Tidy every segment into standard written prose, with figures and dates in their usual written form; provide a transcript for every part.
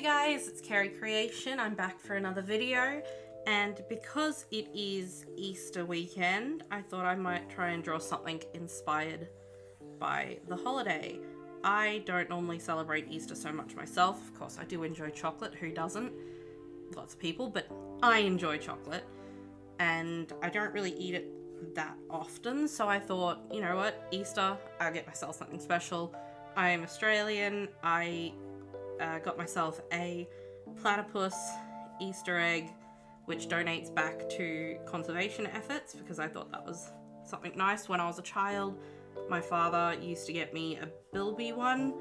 guys, it's Kerry Creation. I'm back for another video, and because it is Easter weekend, I thought I might try and draw something inspired by the holiday. I don't normally celebrate Easter so much myself. Of course, I do enjoy chocolate. Who doesn't? Lots of people, but I enjoy chocolate, and I don't really eat it that often, so I thought, you know what, Easter, I'll get myself something special. I am Australian. I got myself a platypus Easter egg, which donates back to conservation efforts because I thought that was something nice. When I was a child, my father used to get me a Bilby one,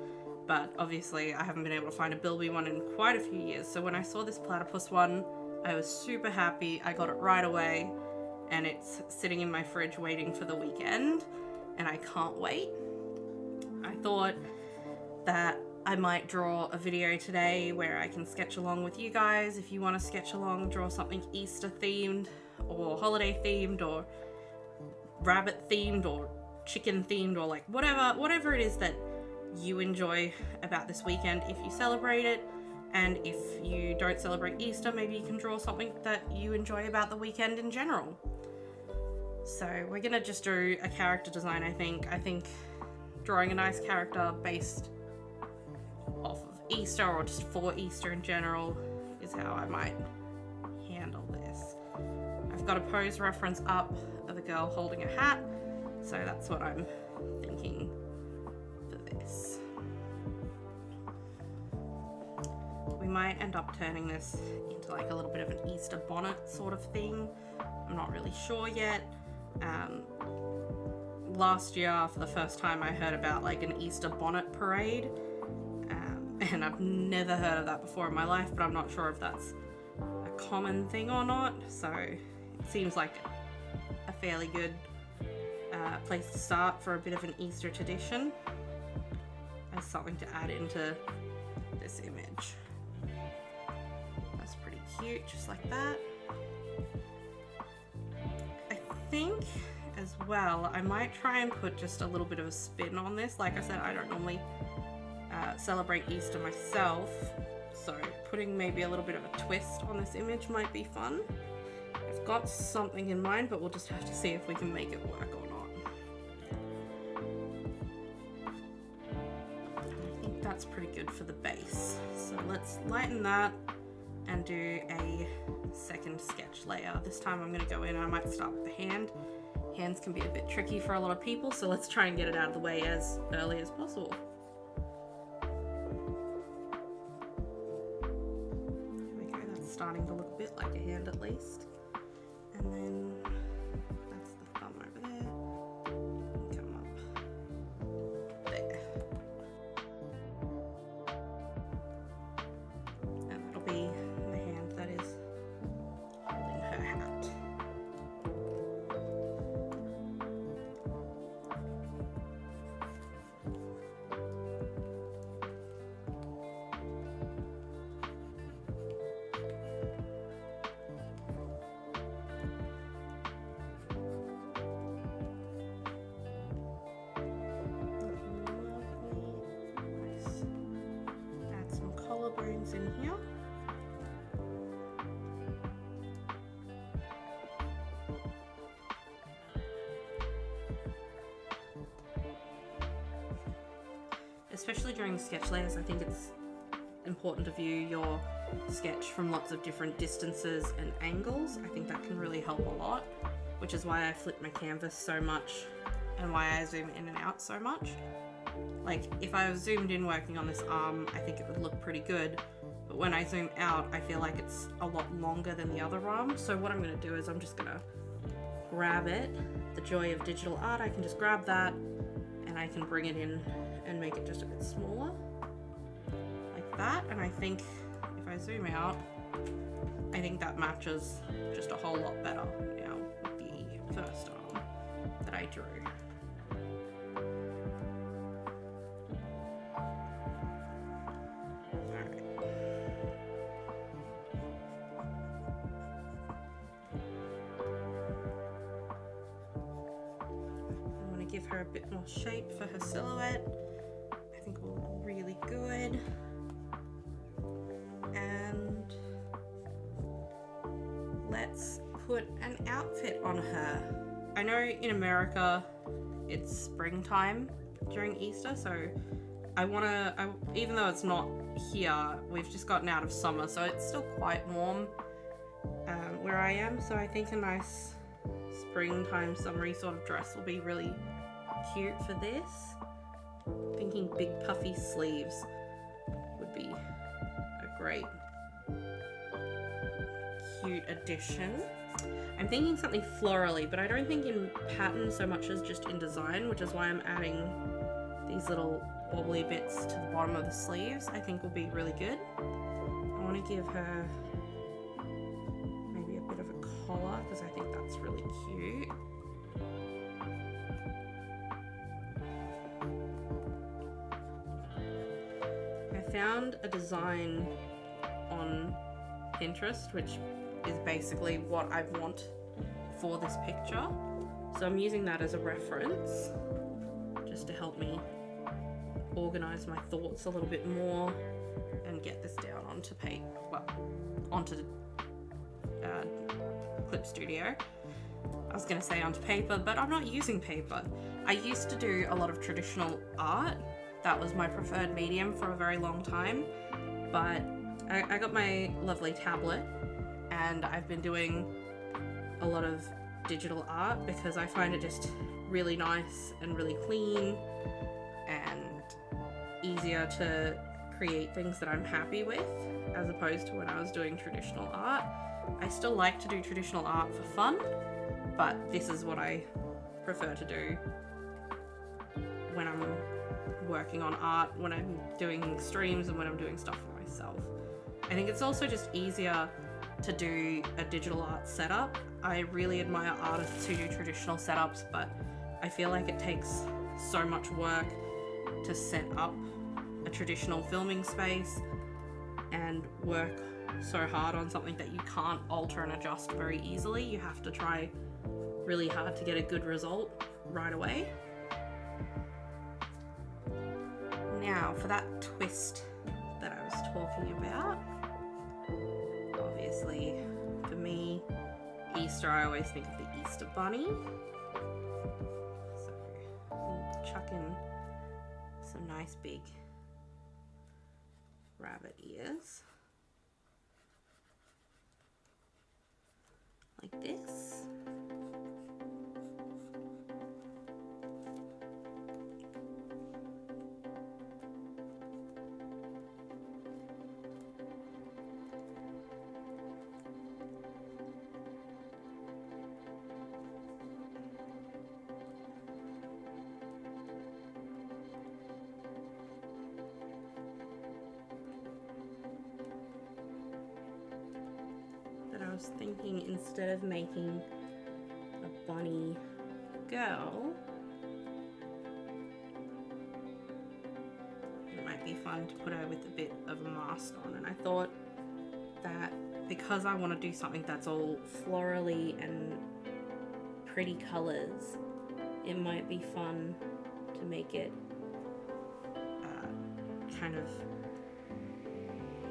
but obviously I haven't been able to find a Bilby one in quite a few years. So when I saw this platypus one, I was super happy. I got it right away, and it's sitting in my fridge waiting for the weekend, and I can't wait. I thought that I might draw a video today where I can sketch along with you guys. If you want to sketch along, draw something Easter themed or holiday themed or rabbit themed or chicken themed or like whatever it is that you enjoy about this weekend if you celebrate it. And if you don't celebrate Easter, maybe you can draw something that you enjoy about the weekend in general. So we're gonna just do a character design, I think drawing a nice character based off of Easter or just for Easter in general is how I might handle this. I've got a pose reference up of a girl holding a hat, so that's what I'm thinking for this. We might end up turning this into like a little bit of an Easter bonnet sort of thing. I'm not really sure yet. Last year, for the first time, I heard about like an Easter bonnet parade, and I've never heard of that before in my life, but I'm not sure if that's a common thing or not. So it seems like a fairly good place to start for a bit of an Easter tradition as something to add into this image. That's pretty cute, just like that. I think as well, I might try and put just a little bit of a spin on this. Like I said, I don't normally celebrate Easter myself, so putting maybe a little bit of a twist on this image might be fun. I've got something in mind, but we'll just have to see if we can make it work or not. I think that's pretty good for the base. So let's lighten that and do a second sketch layer. This time I'm going to go in and I might start with the hand. Hands can be a bit tricky for a lot of people, so let's try and get it out of the way as early as possible. Starting to look a bit like a hand at least. And then that's the thumb over there. Come up there. And that'll be the hand that is holding her hat. Collarbones in here. Especially during sketch layers, I think it's important to view your sketch from lots of different distances and angles. I think that can really help a lot, which is why I flip my canvas so much and why I zoom in and out so much. Like, if I was zoomed in working on this arm, I think it would look pretty good, but when I zoom out, I feel like it's a lot longer than the other arm. So what I'm going to do is I'm just going to grab it. The joy of digital art, I can just grab that and I can bring it in and make it just a bit smaller, like that. And I think if I zoom out, I think that matches just a whole lot better now with the first arm that I drew. Give her a bit more shape for her silhouette. I think will look really good. let's put an outfit on her. I know in America it's springtime during Easter, so even though it's not here, we've just gotten out of summer, so it's still quite warm where I am, so I think a nice springtime summery sort of dress will be really cute for this. Thinking big puffy sleeves would be a great cute addition. I'm thinking something florally, but I don't think in pattern so much as just in design, which is why I'm adding these little wobbly bits to the bottom of the sleeves. I think will be really good. I want to give her maybe a bit of a collar because I think that's really cute. I found a design on Pinterest which is basically what I want for this picture, so I'm using that as a reference just to help me organize my thoughts a little bit more and get this down onto onto Clip Studio. I was going to say onto paper, but I'm not using paper. I used to do a lot of traditional art. That was my preferred medium for a very long time, but I got my lovely tablet and I've been doing a lot of digital art because I find it just really nice and really clean and easier to create things that I'm happy with as opposed to when I was doing traditional art. I still like to do traditional art for fun, but this is what I prefer to do when I'm working on art, when I'm doing streams and when I'm doing stuff for myself. I think it's also just easier to do a digital art setup. I really admire artists who do traditional setups, but I feel like it takes so much work to set up a traditional filming space and work so hard on something that you can't alter and adjust very easily. You have to try really hard to get a good result right away. Now for that twist that I was talking about, obviously for me, Easter, I always think of the Easter Bunny. So I'll chuck in some nice big rabbit ears like this. I was thinking instead of making a bunny girl, it might be fun to put her with a bit of a mask on, and I thought that because I want to do something that's all florally and pretty colors, it might be fun to make it kind of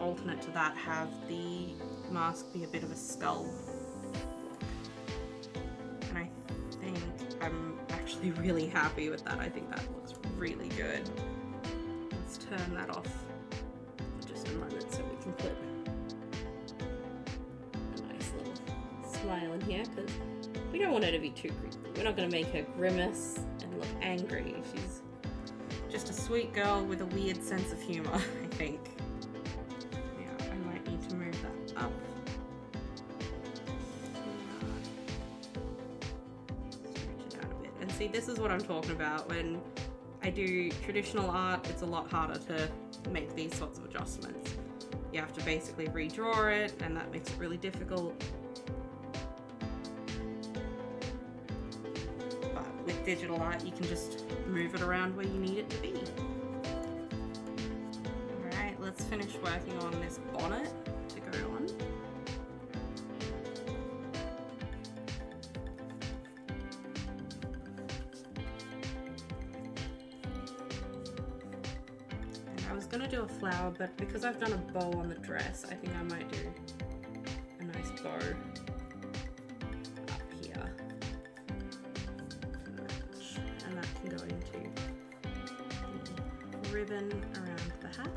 alternate to that, have the mask be a bit of a skull. And I think I'm actually really happy with that. I think that looks really good. Let's turn that off for just a moment so we can put a nice little smile in here, because we don't want her to be too creepy. We're not going to make her grimace and look angry. She's just a sweet girl with a weird sense of humor, I think. See, this is what I'm talking about. When I do traditional art, it's a lot harder to make these sorts of adjustments. You have to basically redraw it, and that makes it really difficult. But with digital art, you can just move it around where you need it to be. Alright, let's finish working on this bonnet to go on. I was gonna do a flower, but because I've done a bow on the dress, I think I might do a nice bow can go into the ribbon around the hat.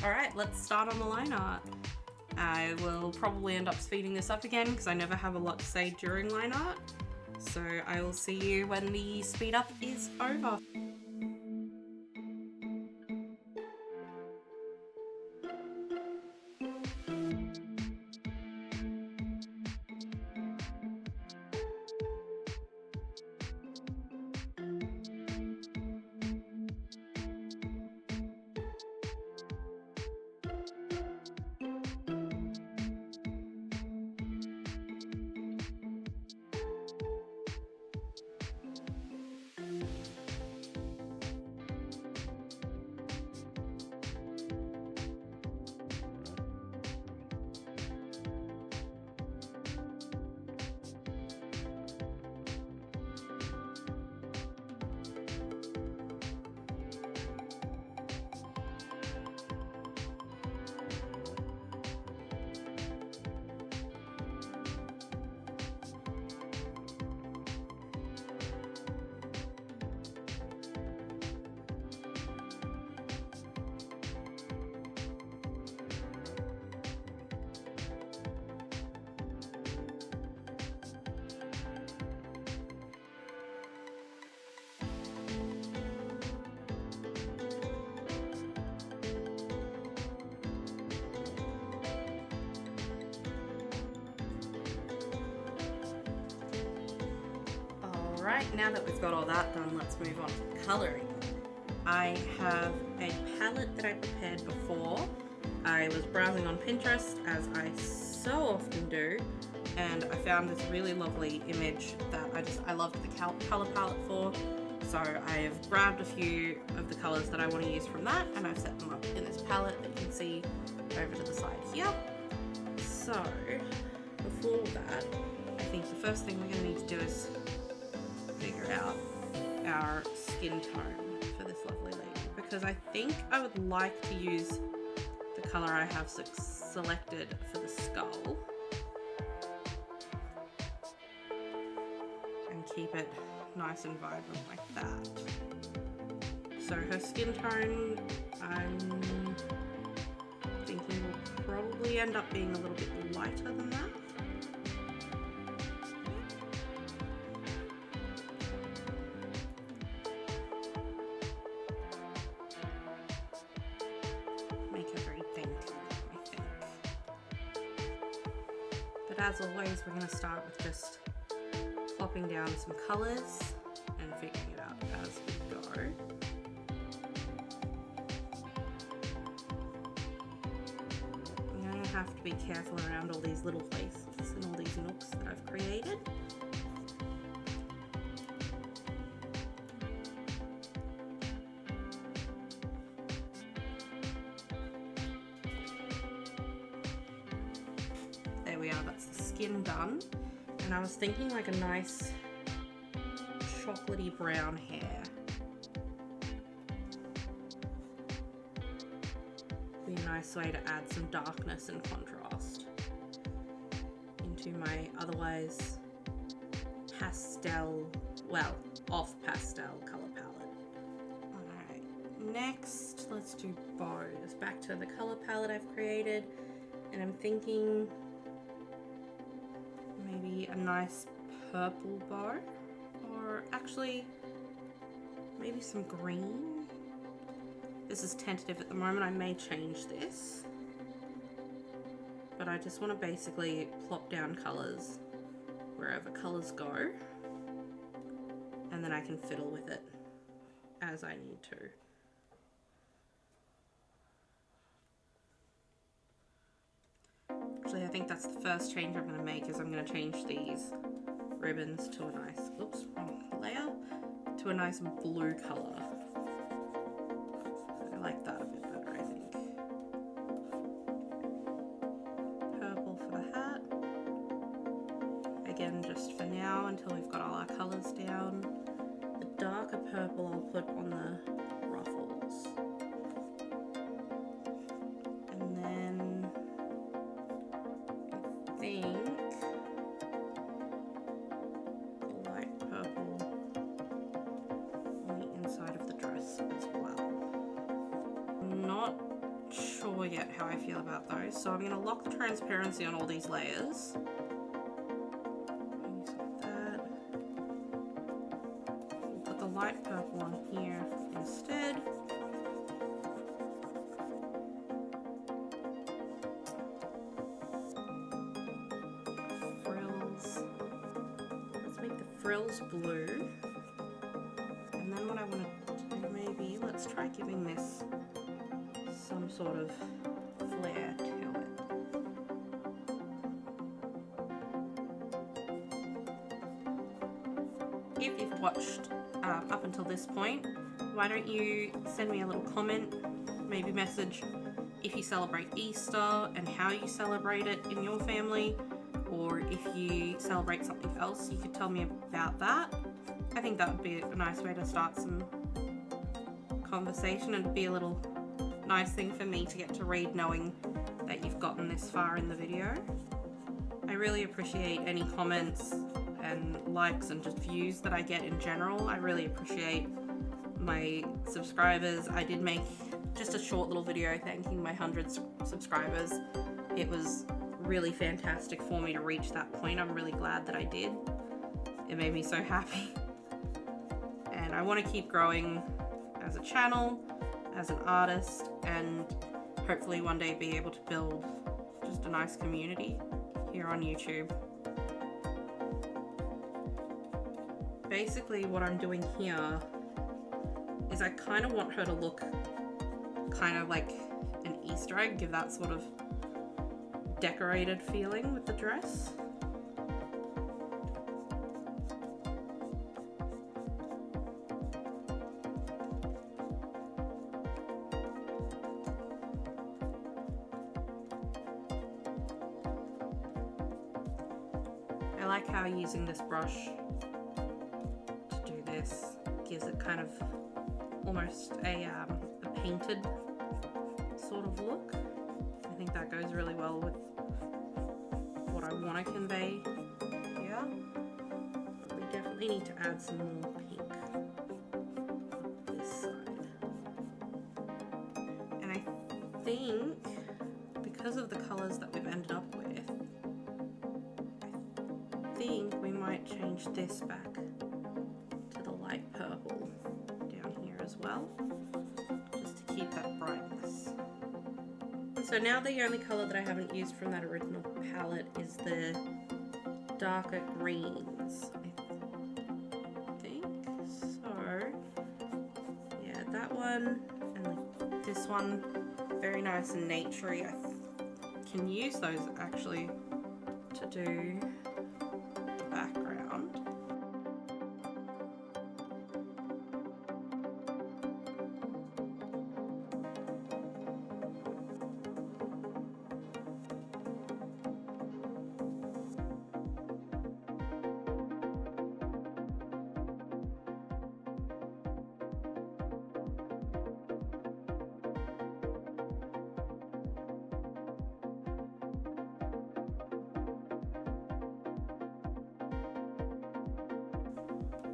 Alright, let's start on the line art. I will probably end up speeding this up again because I never have a lot to say during line art. So I will see you when the speed up is over. Alright, now that we've got all that done, let's move on to colouring. I have a palette that I prepared before. I was browsing on Pinterest, as I so often do, and I found this really lovely image that I loved the colour palette for. So I've grabbed a few of the colours that I want to use from that, and I've set them up in this palette that you can see over to the side here. So before that, I think the first thing we're going to need to do is figure out our skin tone for this lovely lady, because I think I would like to use the colour I have selected for the skull and keep it nice and vibrant like that. So her skin tone, I'm thinking will probably end up being a little bit lighter than that. But as always, we're going to start with just plopping down some colours and figuring it out as we go. I'm going to have to be careful around all these little places and all these nooks that I've created. There we are, that's the skin done. And I was thinking like a nice chocolatey brown hair. Be a nice way to add some darkness and contrast into my otherwise pastel, well, off pastel colour palette. Alright, next let's do bows. Back to the colour palette I've created, and I'm thinking maybe a nice purple bow, or actually maybe some green. This is tentative at the moment, I may change this, but I just want to basically plop down colours wherever colours go, and then I can fiddle with it as I need to. Actually, I think that's the first change I'm going to make, is I'm going to change these ribbons to a nice, oops, wrong layer, to a nice blue colour. I like that a bit better, I think. again just for now until we've got all our colours down. The darker purple I'll put on the ruffles. And then I think the light purple on the inside of the dress as well. I'm not sure yet how I feel about those, so I'm going to lock the transparency on all these layers. Light purple on here instead. Frills. Let's make the frills blue. And then what I want to do, maybe let's try giving this some sort of flair to it. If you've watched up until this point, why don't you send me a little comment, maybe message if you celebrate Easter and how you celebrate it in your family, or if you celebrate something else, you could tell me about that. I think that would be a nice way to start some conversation, and it'd be a little nice thing for me to get to read knowing that you've gotten this far in the video. I really appreciate any comments and likes and just views that I get in general. I really appreciate my subscribers. I did make just a short little video thanking my 100 subscribers. It was really fantastic for me to reach that point. I'm really glad that I did. It made me so happy. And I want to keep growing as a channel, as an artist, and hopefully one day be able to build just a nice community here on YouTube. Basically what I'm doing here is I kind of want her to look kind of like an Easter egg, give that sort of decorated feeling with the dress. I like how using this brush gives it kind of almost a painted sort of look. I think that goes really well with what I want to convey here. But we definitely need to add some more pink on this side. And I think because of the colours that we've ended up with, I think we might change this back purple down here as well, just to keep that brightness. And so now the only color that I haven't used from that original palette is the darker greens, I think. So yeah, that one and this one, very nice and naturey. I can use those actually to do the background.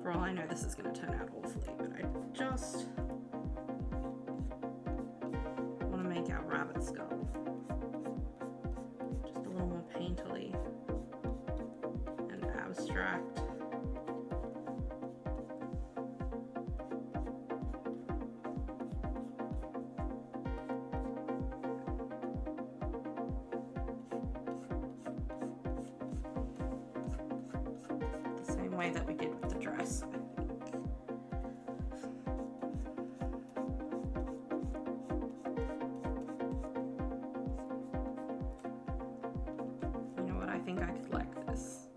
For all I know, this is going to turn out awfully, but I just want to make our rabbit skull just a little more painterly and abstract. The same way that we did with the dress, I think. You know what? I think I could like this.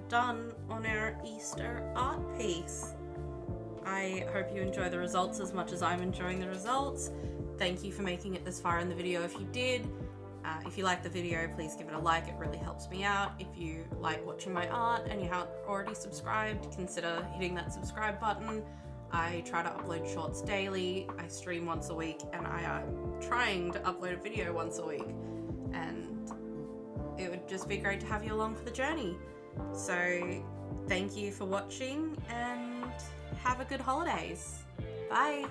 done on our Easter art piece. I hope you enjoy the results as much as I'm enjoying the results. Thank you for making it this far in the video if you did. If you like the video, please give it a like, it really helps me out. If you like watching my art and you haven't already subscribed, consider hitting that subscribe button. I try to upload shorts daily, I stream once a week, and I am trying to upload a video once a week. And it would just be great to have you along for the journey. So thank you for watching and have a good holidays. Bye.